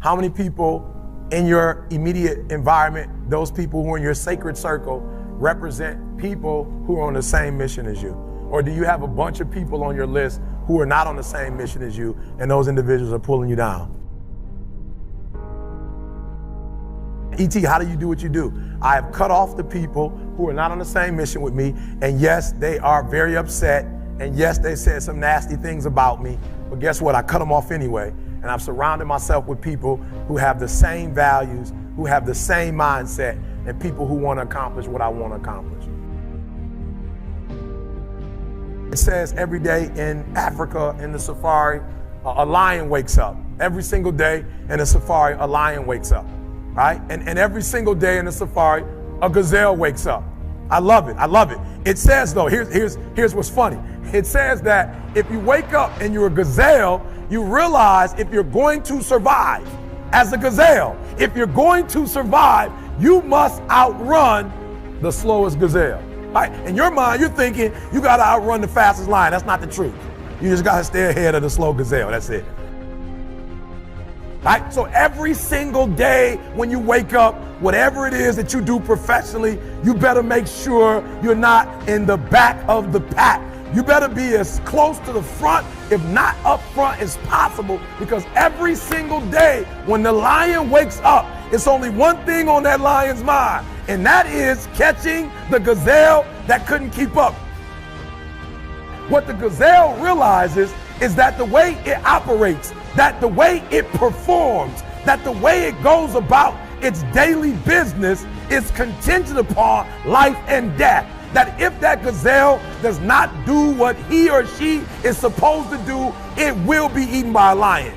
How many people in your immediate environment, those people who are in your sacred circle, represent people who are on the same mission as you? Or do you have a bunch of people on your list who are not on the same mission as you, and those individuals are pulling you down? E.T., how do you do what you do? I have cut off the people who are not on the same mission with me, and yes, they are very upset, and yes, they said some nasty things about me, but guess what? I cut them off anyway, and I've surrounded myself with people who have the same values, who have the same mindset, and people who want to accomplish what I want to accomplish. It says every day in Africa, in the safari, a lion wakes up. Every single day in the safari, a lion wakes up. Right? And every single day in the safari, a gazelle wakes up. I love it. I love it. It says, though, here's what's funny. It says that if you wake up and you're a gazelle, you realize if you're going to survive as a gazelle, if you're going to survive, you must outrun the slowest gazelle. Right? In your mind, you're thinking you got to outrun the fastest lion. That's not the truth. You just got to stay ahead of the slow gazelle. That's it. Right? So every single day when you wake up, whatever it is that you do professionally, you better make sure you're not in the back of the pack. You better be as close to the front, if not up front, as possible, because every single day when the lion wakes up, it's only one thing on that lion's mind, and that is catching the gazelle that couldn't keep up. What the gazelle realizes is that the way it operates, that the way it performs, that the way it goes about its daily business is contingent upon life and death. That if that gazelle does not do what he or she is supposed to do, it will be eaten by a lion.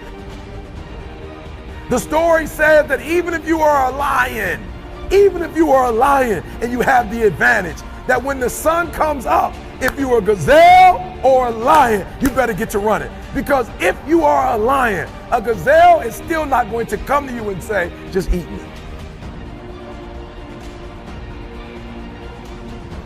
The story says that even if you are a lion and you have the advantage, that when the sun comes up, if you're a gazelle or a lion, you better get to running. Because if you are a lion, a gazelle is still not going to come to you and say, just eat me.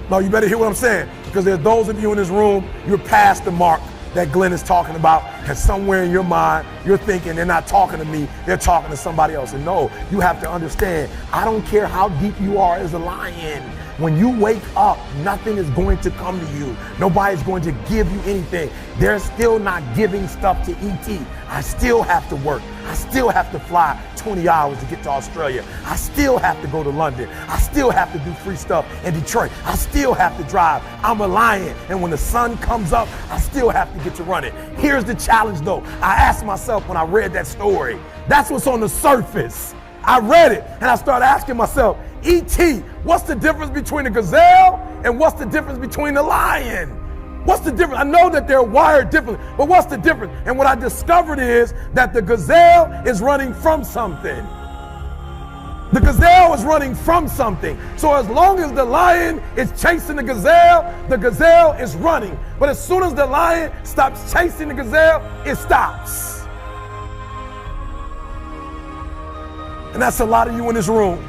No, you better hear what I'm saying, because there's those of you in this room, you're past the mark that Glenn is talking about, and somewhere in your mind, you're thinking they're not talking to me, they're talking to somebody else. And no, you have to understand, I don't care how deep you are as a lion. When you wake up, nothing is going to come to you. Nobody's going to give you anything. They're still not giving stuff to ET. I still have to work. I still have to fly 20 hours to get to Australia. I still have to go to London. I still have to do free stuff in Detroit. I still have to drive. I'm a lion. And when the sun comes up, I still have to get to running. Here's the challenge though. I asked myself when I read that story, that's what's on the surface. I read it and I started asking myself, E.T., what's the difference between a gazelle and what's the difference between a lion? What's the difference? I know that they're wired differently, but what's the difference? And what I discovered is that the gazelle is running from something. The gazelle is running from something. So as long as the lion is chasing the gazelle is running. But as soon as the lion stops chasing the gazelle, it stops. And that's a lot of you in this room.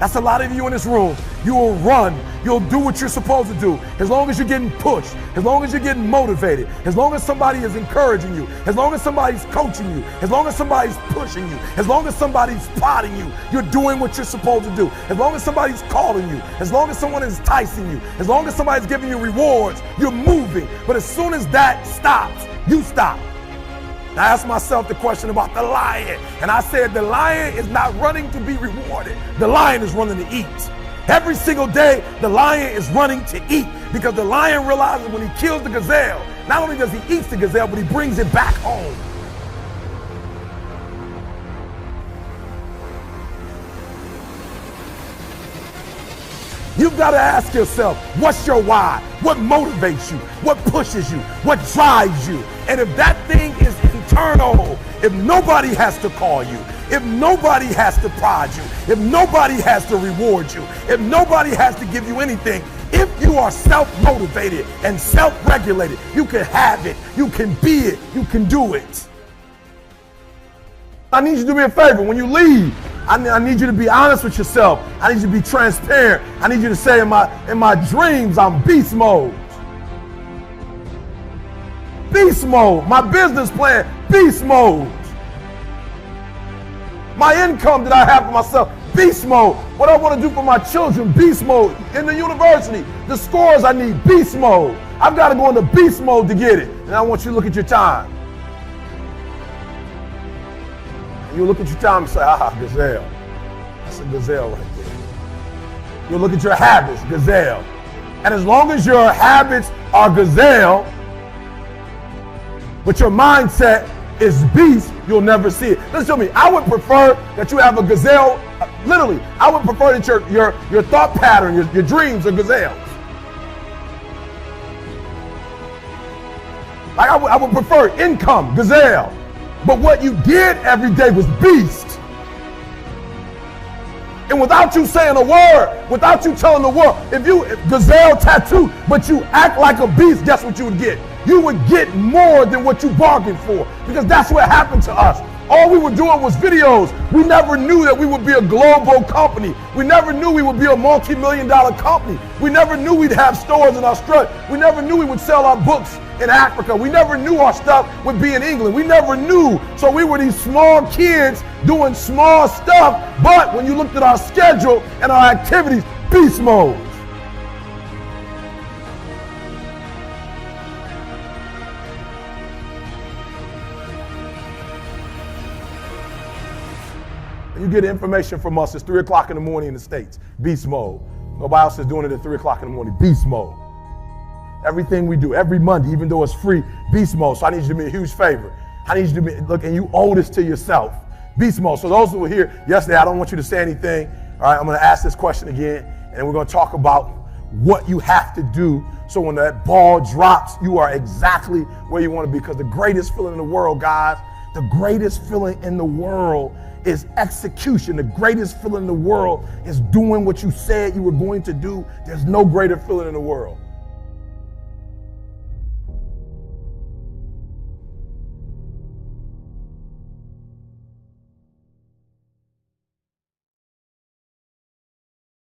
That's a lot of you in this room. You will run. You'll do what you're supposed to do. As long as you're getting pushed, as long as you're getting motivated, as long as somebody is encouraging you, as long as somebody's coaching you, as long as somebody's pushing you, as long as somebody's prodding you, you're doing what you're supposed to do. As long as somebody's calling you, as long as someone is enticing you, as long as somebody's giving you rewards, you're moving. But as soon as that stops, you stop. I asked myself the question about the lion, and I said the lion is not running to be rewarded. The lion is running to eat. Every single day, the lion is running to eat because the lion realizes when he kills the gazelle, not only does he eat the gazelle, but he brings it back home. You've got to ask yourself, what's your why? What motivates you? What pushes you? What drives you? And if that thing is internal, if nobody has to call you, if nobody has to prod you, if nobody has to reward you, if nobody has to give you anything, if you are self-motivated and self-regulated, you can have it, you can be it, you can do it. I need you to do me a favor. When you leave, I need you to be honest with yourself. I need you to be transparent. I need you to say in my dreams, I'm beast mode. Beast mode. My business plan, beast mode. My income that I have for myself, beast mode. What I want to do for my children, beast mode. In the university, the scores I need, beast mode. I've got to go into beast mode to get it. And I want you to look at your time. And you look at your time and say, gazelle. That's a gazelle right there. You look at your habits, gazelle. And as long as your habits are gazelle, but your mindset is beast, you'll never see it. Listen to me, I would prefer that you have a gazelle, literally, I would prefer that your thought pattern, your dreams are gazelles. Like I would prefer income, gazelle. But what you did every day was beast. And without you saying a word, without you telling the world, if gazelle tattoo, but you act like a beast, guess what you would get? You would get more than what you bargained for, because that's what happened to us. All we were doing was videos. We never knew that we would be a global company. We never knew we would be a multi-million-dollar company. We never knew we'd have stores in Australia. We never knew we would sell our books in Africa. We never knew our stuff would be in England. We never knew. So we were these small kids doing small stuff. But when you looked at our schedule and our activities, beast mode. You get information from us. It's 3 o'clock in the morning in the States. Beast mode. Nobody else is doing it at 3 o'clock in the morning. Beast mode. Everything we do, every Monday, even though it's free, beast mode. So I need you to do me a huge favor. I need you to be, look, and you owe this to yourself. Beast mode. So those who were here yesterday, I don't want you to say anything. All right, I'm going to ask this question again, and we're going to talk about what you have to do so when that ball drops, you are exactly where you want to be. Because the greatest feeling in the world, guys, the greatest feeling in the world is execution. The greatest feeling in the world is doing what you said you were going to do. There's no greater feeling in the world.